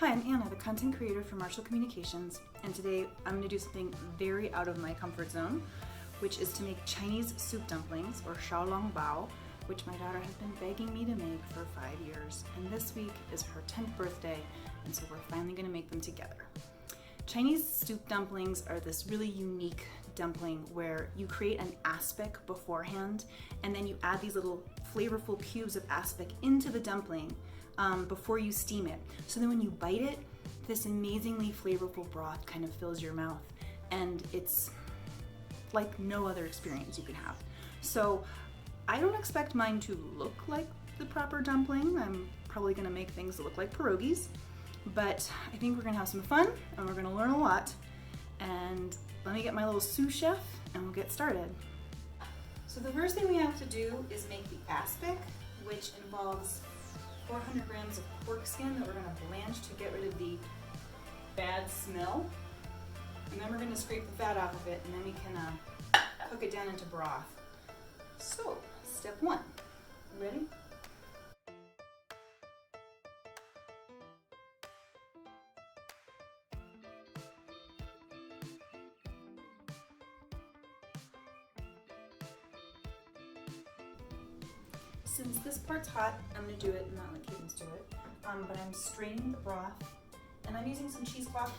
Hi, I'm Anna, the content creator for Marshall Communications, and today I'm going to do something very out of my comfort zone, which is to make Chinese soup dumplings, or xiaolongbao, which my daughter has been begging me to make for 5 years, and this week is her 10th birthday, and so we're finally going to make them together. Chinese soup dumplings are this really unique dumpling where you create an aspic beforehand, and then you add these little flavorful cubes of aspic into the dumpling before you steam it. So then when you bite it, this amazingly flavorful broth kind of fills your mouth, and it's like no other experience you can have. So I don't expect mine to look like the proper dumpling. I'm probably gonna make things that look like pierogies, but I think we're gonna have some fun and we're gonna learn a lot. And let me get my little sous chef and we'll get started. So the first thing we have to do is make the aspic, which involves 400 grams of pork skin that we're gonna blanch to get rid of the bad smell. And then we're gonna scrape the fat off of it, and then we can cook it down into broth. So, step one, you ready? Since this part's hot, I'm gonna do it and not let Cadence do it. But I'm straining the broth, and I'm using some cheesecloth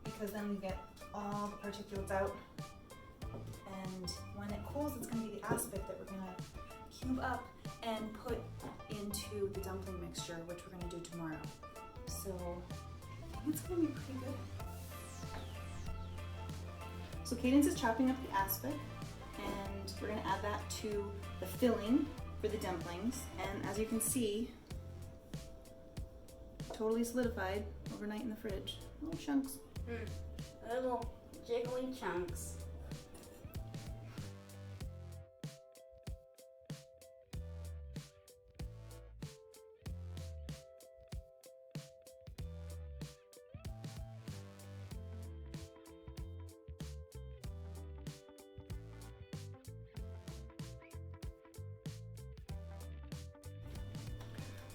because then we get all the particulates out. And when it cools, it's gonna be the aspic that we're gonna cube up and put into the dumpling mixture, which we're gonna do tomorrow. So I think it's gonna be pretty good. So Cadence is chopping up the aspic, and we're gonna add that to the filling for the dumplings, and as you can see, totally solidified overnight in the fridge. Little chunks. Little jiggly chunks.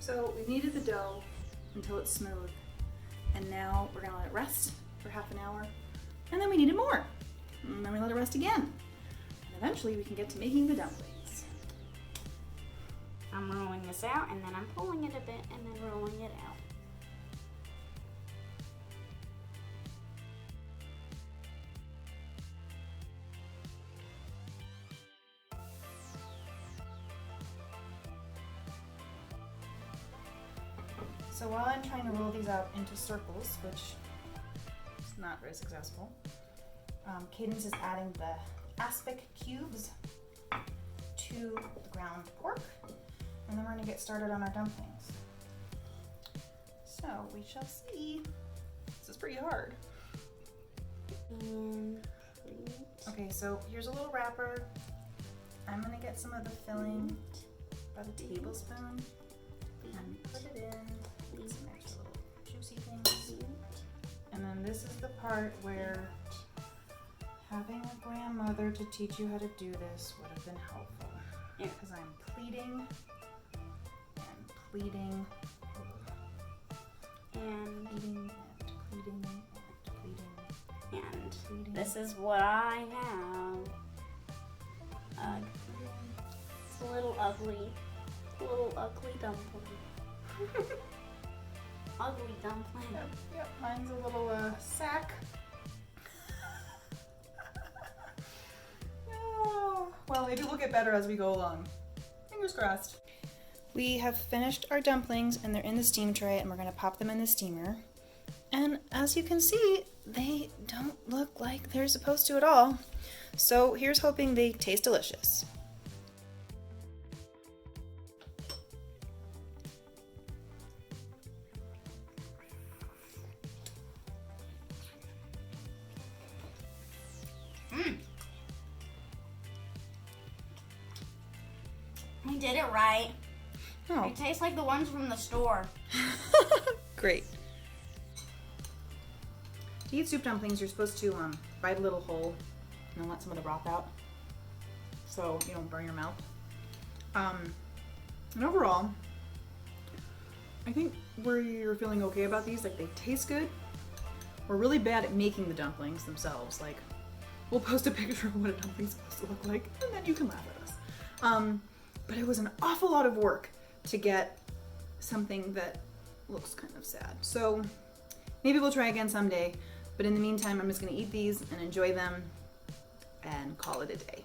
So we've kneaded the dough until it's smooth, and now we're gonna let it rest for half an hour, and then we knead it more, and then we let it rest again, and eventually we can get to making the dumplings. I'm rolling this out, and then I'm pulling it a bit, and then rolling it out. So while I'm trying to roll these out into circles, which is not very successful, Cadence is adding the aspic cubes to the ground pork, and then we're going to get started on our dumplings. So we shall see. This is pretty hard. Okay, so here's a little wrapper. I'm going to get some of the filling by the tablespoon and put it in. Some extra little juicy things. And then this is the part where having a grandmother to teach you how to do this would have been helpful. Yeah. Because I'm pleading and pleading And pleading and pleading and pleading and pleading. this is what I have. It's a little ugly dumpling. Ugly dumpling. Yep, mine's a little sack. Oh, well, maybe we'll get better as we go along. Fingers crossed. We have finished our dumplings and they're in the steam tray, and we're gonna pop them in the steamer. And as you can see, they don't look like they're supposed to at all. So here's hoping they taste delicious. We did it right. Oh, It tastes like the ones from the store. great. To eat soup dumplings, you're supposed to bite a little hole and then let some of the broth out so you don't burn your mouth. And overall, I think we're feeling okay about these. Like, they taste good. We're really bad at making the dumplings themselves. Like, we'll post a picture of what a dumpling's supposed to look like, and then you can laugh at us. But it was an awful lot of work to get something that looks kind of sad. So maybe we'll try again someday. But in the meantime, I'm just gonna eat these and enjoy them and call it a day.